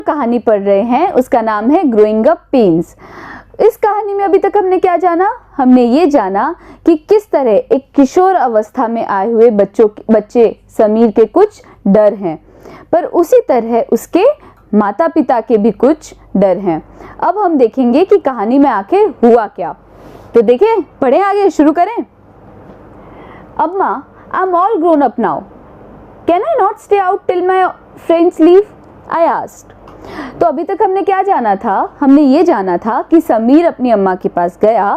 कहानी पढ़ रहे हैं उसका नाम है ग्रोइंग अप पेन्स। इस कहानी में अभी तक हमने क्या जाना? हमने ये जाना कि किस तरह एक किशोर अवस्था में आए हुए बच्चे समीर के कुछ डर हैं, पर उसी तरह उसके माता पिता के भी कुछ डर हैं। अब हम देखेंगे कि कहानी में आखिर हुआ क्या। तो देखें, पढ़ें आगे, शुरू करें। अम्मा, I am all grown up now, can I not stay out till my friends leave? I asked. तो अभी तक हमने क्या जाना था? हमने ये जाना था कि समीर अपनी अम्मा के पास गया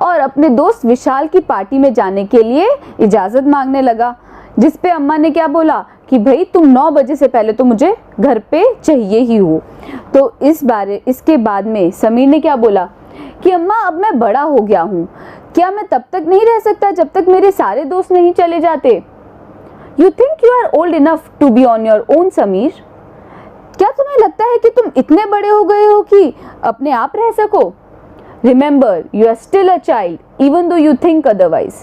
और अपने दोस्त विशाल की पार्टी में जाने के लिए इजाज़त मांगने लगा, जिस पे अम्मा ने क्या बोला कि भाई तुम 9 बजे से पहले तो मुझे घर पे चाहिए ही हो। तो इसके बाद में समीर ने क्या बोला कि अम्मा, अब मैं बड़ा हो गया हूँ, क्या मैं तब तक नहीं रह सकता जब तक मेरे सारे दोस्त नहीं चले जाते? You think you are old enough to be on your own Sameer? क्या तुम्हें लगता है कि तुम इतने बड़े हो गए हो कि अपने आप रह सको? Remember, you are still a child even though you think otherwise.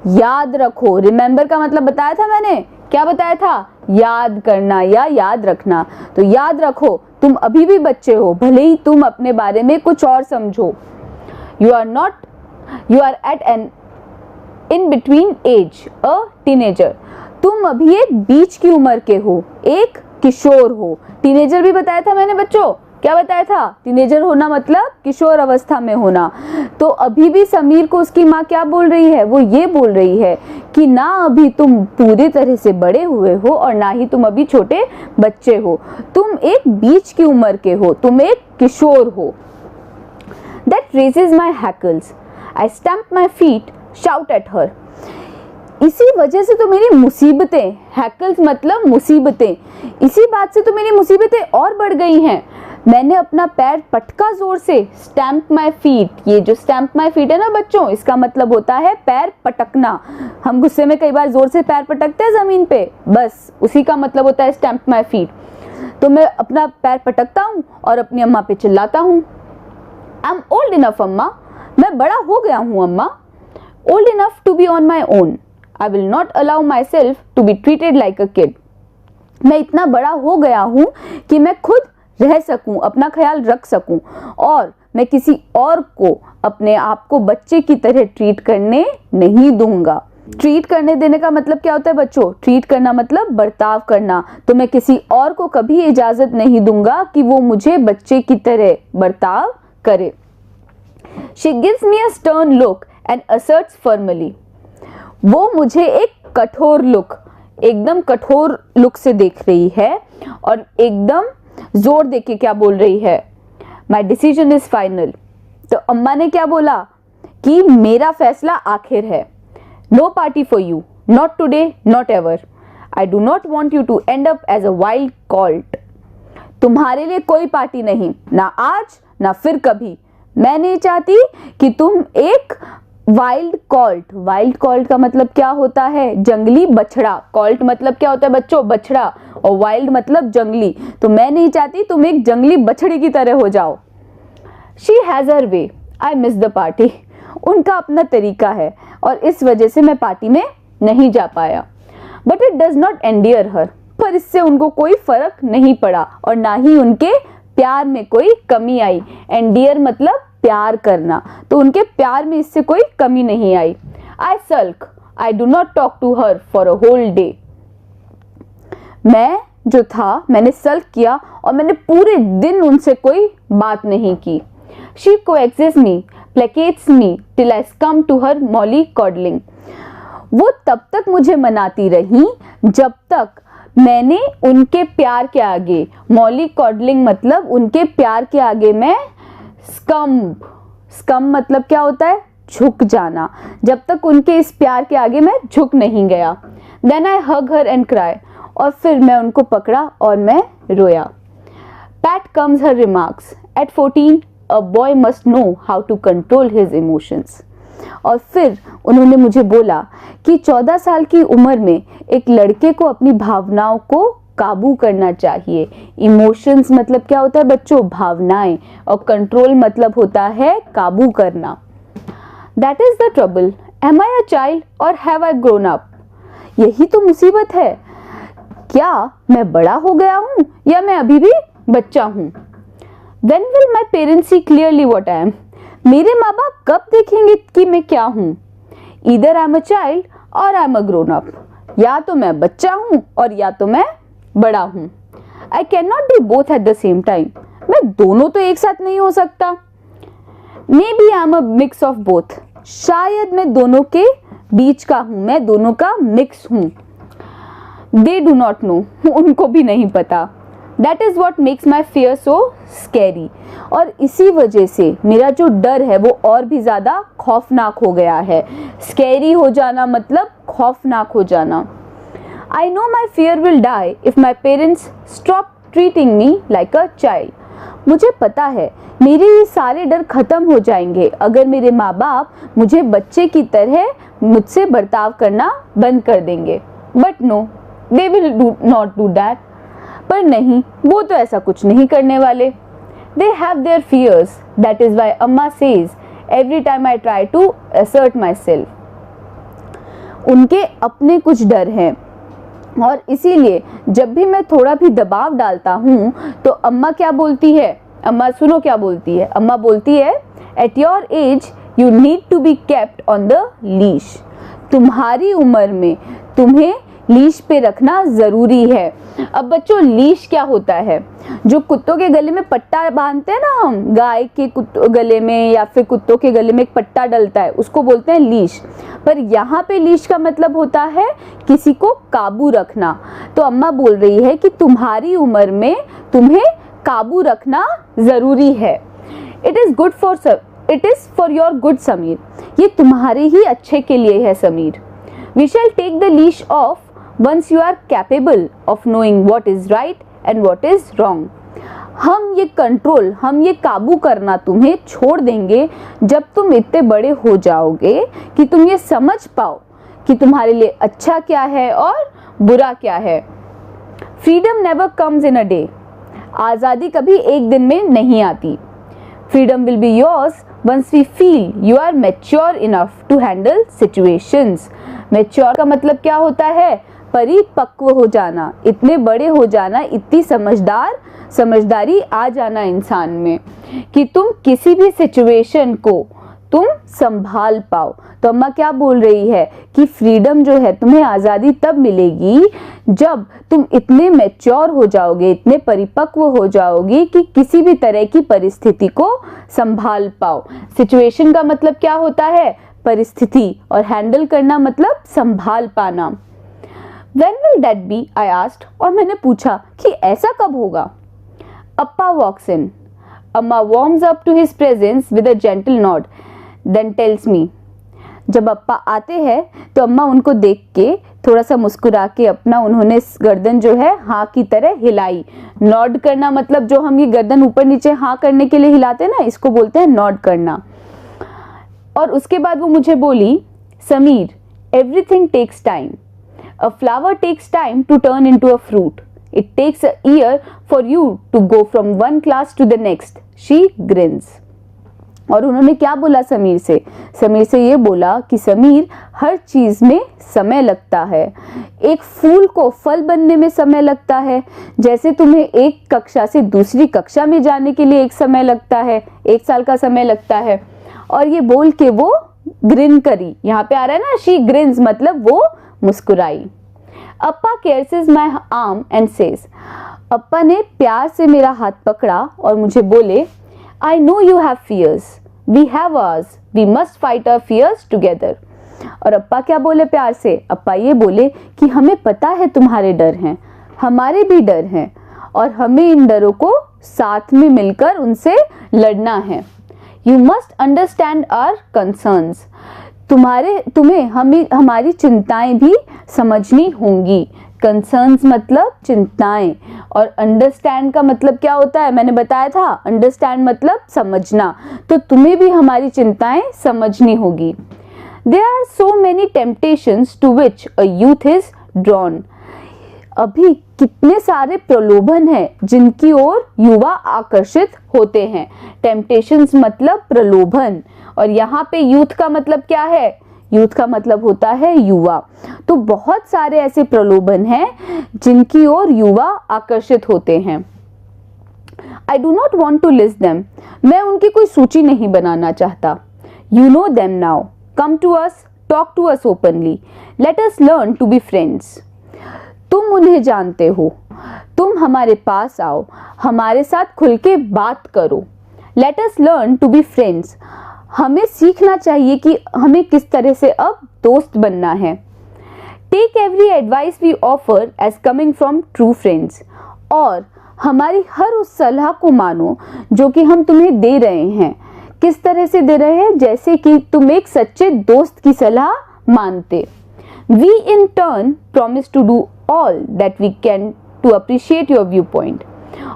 याद रखो, रिमेंबर का मतलब बताया था मैंने, क्या बताया था? याद करना या याद रखना। तो याद रखो, तुम अभी भी बच्चे हो, भले ही तुम अपने बारे में कुछ और समझो। You are at an in between age, a teenager. तुम अभी एक बीच की उम्र के हो, एक किशोर हो। टीनेजर भी बताया था मैंने बच्चों, क्या बताया था? टीनेजर होना मतलब किशोर अवस्था में होना। तो अभी भी समीर को उसकी माँ क्या बोल रही है? वो ये बोल रही है कि ना अभी तुम पूरी तरह से बड़े हुए हो और ना ही तुम अभी छोटे बच्चे हो, तुम एक बीच की उम्र के हो, तुम एक किशोर हो। That raises my hackles. I stamped my feet, shout at her. इसी वजह से तो मेरी मुसीबतें, हैकल्स मतलब मुसीबतें, इसी बात से तो मेरी मुसीबतें और बढ़ गई हैं। मैंने अपना पैर पटका जोर से, स्टैम्प माई फीट। ये जो स्टैम्प माई फीट है ना बच्चों, इसका मतलब होता है पैर पटकना। हम गुस्से में कई बार जोर से पैर पटकते हैं जमीन पे, बस उसी का मतलब होता है स्टैम्प माई फीट। तो मैं अपना पैर पटकता हूँ और अपनी अम्मा पे चिल्लाता हूँ, आई एम ओल्ड इनफ अम्मा, मैं बड़ा हो गया हूँ अम्मा। Old enough to be on my own, I will not allow myself to be treated like a kid. मैं इतना बड़ा हो गया हूँ कि मैं खुद रह सकूं, अपना ख्याल रख सकूं, और मैं किसी और को अपने आप को बच्चे की तरह ट्रीट करने नहीं दूंगा। ट्रीट करने देने का मतलब क्या होता है बच्चों? ट्रीट करना मतलब बर्ताव करना। तो मैं किसी और को कभी इजाजत नहीं दूंगा कि वो मुझे बच्चे की तरह बर्ताव करे। She gives me a stern look and asserts firmly. वो मुझे एक कठोर लुक, एकदम कठोर लुक से देख रही है और एकदम जोर देके क्या बोल रही है? My decision is final. तो अम्मा ने क्या बोला कि मेरा फैसला आखिर है। No party for you, not today, not ever. I do not want you to end up as a wild colt. तुम्हारे लिए कोई पार्टी नहीं, ना आज ना फिर कभी। मैं नहीं चाहती कि तुम एक वाइल्ड कॉल्ट का मतलब क्या होता है? जंगली बछड़ा। कॉल्ट मतलब क्या होता है बच्चों? बछड़ा। और वाइल्ड मतलब जंगली। तो मैं नहीं चाहती तुम एक जंगली बछड़े की तरह हो जाओ। She has her way, I miss the party. उनका अपना तरीका है और इस वजह से मैं पार्टी में नहीं जा पाया। बट इट डज नॉट एंडियर हर, पर इससे उनको कोई फर्क नहीं पड़ा और ना ही उनके प्यार में कोई कमी आई। एंडियर मतलब प्यार करना, तो उनके प्यार में इससे कोई कमी नहीं आई। I sulk, I do not talk to her for a whole day. मैं जो था, मैंने सल्क किया और मैंने पूरे दिन उनसे कोई बात नहीं की। She coexist me, placates me till I come to her mollycoddling. वो तब तक मुझे मनाती रही जब तक मैंने उनके प्यार के आगे, मॉली कॉडलिंग मतलब उनके प्यार के आगे मैं स्कम मतलब क्या होता है? झुक जाना। जब तक उनके इस प्यार के आगे मैं झुक नहीं गया। Then I hug her and cry, और फिर मैं उनको पकड़ा और मैं रोया। Pat comes her remarks, at 14 a boy must know how to control his emotions. और फिर उन्होंने मुझे बोला कि 14 साल की उम्र में एक लड़के को अपनी भावनाओं को काबू करना चाहिए। इमोशंस मतलब क्या होता है बच्चों? भावनाएं। और कंट्रोल मतलब होता है काबू करना। That is the trouble, am I a child और हैव आई ग्रोन अप? यही तो मुसीबत है, क्या मैं बड़ा हो गया हूँ या मैं अभी भी बच्चा हूँ। When will my parents see clearly what I am? मेरे माँ बाप कब देखेंगे कि मैं क्या हूँ? Either I am a child or I am a grown up. या तो मैं बच्चा हूँ और या तो मैं बड़ा हूँ। I cannot be both at the same time. मैं दोनों तो एक साथ नहीं हो सकता। Maybe I am a mix of both. शायद मैं दोनों के बीच का हूँ, मैं दोनों का मिक्स हूँ। They do not know. उनको भी नहीं पता। That is what makes my fear so scary. और इसी वजह से मेरा जो डर है वो और भी ज़्यादा खौफनाक हो गया है। Scary हो जाना मतलब खौफनाक हो जाना। I know my fear will die if my parents stop treating me like a child. मुझे पता है मेरे ये सारे डर खत्म हो जाएंगे अगर मेरे माँ बाप मुझे बच्चे की तरह मुझसे बर्ताव करना बंद कर देंगे। But no, they will not do that. पर नहीं, वो तो ऐसा कुछ नहीं करने वाले। They have their fears. That is why अम्मा says every time I try to assert myself. उनके अपने कुछ डर हैं और इसीलिए जब भी मैं थोड़ा भी दबाव डालता हूँ तो अम्मा क्या बोलती है? अम्मा सुनो क्या बोलती है? अम्मा बोलती है At your age you need to be kept on the leash. तुम्हारी उम्र में तुम्हें लीश पे रखना जरूरी है। अब बच्चों लीश क्या होता है? जो कुत्तों के गले में पट्टा बांधते हैं ना, हम गाय के गले में या फिर कुत्तों के गले में एक पट्टा डलता है, उसको बोलते हैं लीश। पर यहाँ पे लीश का मतलब होता है किसी को काबू रखना। तो अम्मा बोल रही है कि तुम्हारी उम्र में तुम्हें काबू रखना जरूरी है। It is for your good Sameer. ये तुम्हारे ही अच्छे के लिए है समीर। We shall take the leash off once you are capable of knowing what is right and what is wrong. हम ये काबू करना तुम्हें छोड़ देंगे जब तुम इतने बड़े हो जाओगे कि तुम ये समझ पाओ कि तुम्हारे लिए अच्छा क्या है और बुरा क्या है। Freedom never comes in a day. आज़ादी कभी एक दिन में नहीं आती। Freedom will be yours once we feel you are mature enough to handle situations. Mature का मतलब क्या होता है? परिपक्व हो जाना, इतने बड़े हो जाना, इतनी समझदारी आ जाना इंसान में कि तुम किसी भी सिचुएशन को तुम संभाल पाओ। तो अम्मा क्या बोल रही है कि फ्रीडम जो है तुम्हें आज़ादी तब मिलेगी जब तुम इतने मैच्योर हो जाओगे, इतने परिपक्व हो जाओगे कि किसी भी तरह की परिस्थिति को संभाल पाओ। सिचुएशन का मतलब क्या होता है? परिस्थिति, और हैंडल करना मतलब संभाल पाना। When will that be? I asked. और मैंने पूछा कि ऐसा कब होगा? Appa walks in. Amma warms up to his presence with a gentle nod, then tells me. जब अप्पा आते हैं तो अम्मा उनको देख के थोड़ा सा मुस्कुरा के अपना उन्होंने गर्दन जो है हाँ की तरह हिलाई। नॉड करना मतलब जो हम ये गर्दन ऊपर नीचे हाँ करने के लिए हिलाते हैं ना, इसको बोलते हैं नॉड करना। और उसके बाद वो मुझे बोली, Sameer, everything takes time. A flower takes time to turn into a fruit. It takes a year for you to go from one class to the next. She grins. और उन्होंने क्या बोला समीर से? समीर से ये बोला कि समीर, हर चीज में समय लगता है। एक फूल को फल बनने में समय लगता है, जैसे तुम्हें एक कक्षा से दूसरी कक्षा में जाने के लिए एक समय लगता है, 1 साल का समय लगता है। और ये बोल के वो ग्रिन करी। यहाँ पे आ रहा है ना, शी ग्रिन्स मतलब वो मुस्कुराई। Appa cares my arm and says, Appa ने प्यार से मेरा हाथ पकड़ा और मुझे बोले, I know you have fears, we have ours, we must fight our fears together. और अप्पा क्या बोले प्यार से? अप्पा ये बोले कि हमें पता है तुम्हारे डर हैं, हमारे भी डर हैं, और हमें इन डरों को साथ में मिलकर उनसे लड़ना है। You must understand our concerns, तुम्हें हमारी चिंताएं भी समझनी होंगी। कंसर्न्स मतलब चिंताएं, और अंडरस्टैंड का मतलब क्या होता है? मैंने बताया था, अंडरस्टैंड मतलब समझना। तो तुम्हें भी हमारी चिंताएं समझनी होगी। There are so many temptations to which a youth is drawn. अभी कितने सारे प्रलोभन हैं जिनकी ओर युवा आकर्षित होते हैं। टेम्पटेशंस मतलब प्रलोभन, और यहाँ पे यूथ का मतलब क्या है? यूथ का मतलब होता है युवा। तो बहुत सारे ऐसे प्रलोभन हैं जिनकी ओर युवा आकर्षित होते हैं। I do not want to list them. मैं उनकी कोई सूची नहीं बनाना चाहता. You know them now. Come to us, talk to us openly. Let us learn to be friends. तुम उन्हें जानते हो, तुम हमारे पास आओ, हमारे साथ खुल के बात करो. Let us learn to be friends. हमें सीखना चाहिए कि हमें किस तरह से अब दोस्त बनना है. Take every advice we offer as coming from true friends. और हमारी हर उस सलाह को मानो जो कि हम तुम्हें दे रहे हैं. किस तरह से दे रहे हैं? जैसे कि तुम एक सच्चे दोस्त की सलाह मानते. We in turn promise to do all that we can to appreciate your viewpoint.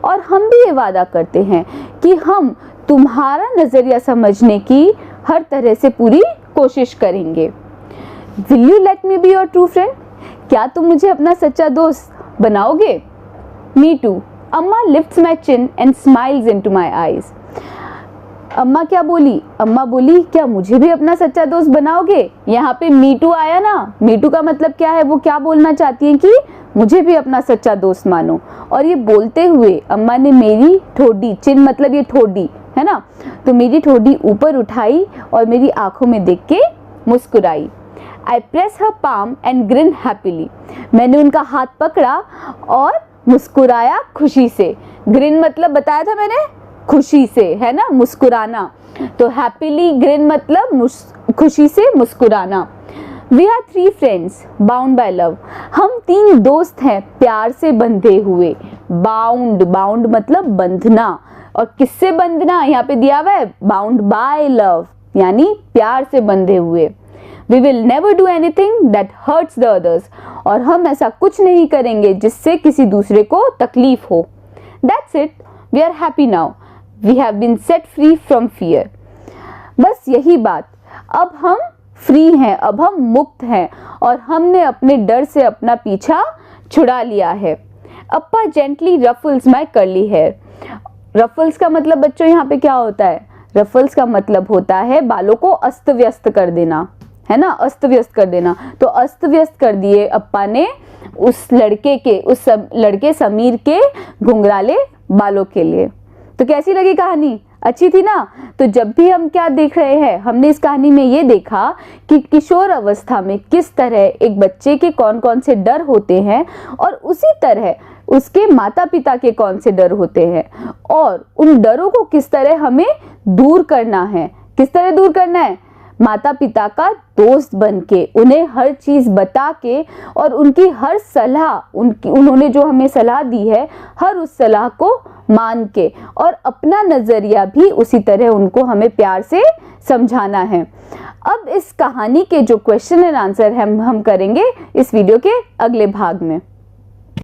और हम भी ये वादा करते हैं कि हम तुम्हारा नजरिया समझने की हर तरह से पूरी कोशिश करेंगे. Will you let me be your true friend? क्या तुम मुझे अपना सच्चा दोस्त बनाओगे? Me too. अम्मा lifts my chin and smiles into my eyes. अम्मा क्या बोली? अम्मा बोली क्या मुझे भी अपना सच्चा दोस्त बनाओगे? यहाँ पे मी टू आया ना. मी टू का मतलब क्या है? वो क्या बोलना चाहती हैं कि मुझे भी अपना सच्चा दोस्त मानो. और ये बोलते हुए अम्मा ने मेरी ठोडी, चिन मतलब ये ठोडी है ना, तो मेरी ठोडी ऊपर उठाई और मेरी आंखों में देख के मुस्कुराई. I press her palm and grin happily. मैंने उनका हाथ पकड़ा और मुस्कुराया खुशी से. ग्रिन मतलब बताया था मैंने, खुशी से है ना, मुस्कुराना. तो हैप्पीली ग्रिन मतलब खुशी से मुस्कुराना. We are three friends bound by love. हम 3 दोस्त हैं प्यार से बंधे हुए. बाउंड, बाउंड मतलब बंधना. और किससे बंधना? यहाँ पे दिया हुआ है बाउंड बाय लव, यानी प्यार से बंधे हुए. We will never do anything that hurts the others. और हम ऐसा कुछ नहीं करेंगे जिससे किसी दूसरे को तकलीफ हो. That's it. We are happy now. We have been set free from fear. बस यही बात. अब हम फ्री हैं, अब हम मुक्त हैं और हमने अपने डर से अपना पीछा छुड़ा लिया है. अप्पा gently ruffles my curly hair. Ruffles का मतलब बच्चों यहाँ पे क्या होता है? रफल्स का मतलब होता है बालों को अस्त व्यस्त कर देना, है ना, अस्त व्यस्त कर देना. तो अस्त व्यस्त कर दिए अप्पा ने उस लड़के समीर के घुंघराले बालों के लिए. तो कैसी लगी कहानी? अच्छी थी ना. तो जब भी हम क्या देख रहे हैं, हमने इस कहानी में ये देखा कि किशोर अवस्था में किस तरह एक बच्चे के कौन कौन से डर होते हैं और उसी तरह उसके माता पिता के कौन से डर होते हैं और उन डरों को किस तरह हमें दूर करना है. किस तरह दूर करना है? माता पिता का दोस्त बनके, उन्हें हर चीज बता के और उनकी हर सलाह, उन्होंने जो हमें सलाह दी है हर उस सलाह को मान के और अपना नजरिया भी उसी तरह उनको हमें प्यार से समझाना है. अब इस कहानी के जो क्वेश्चन एंड आंसर हम करेंगे इस वीडियो के अगले भाग में.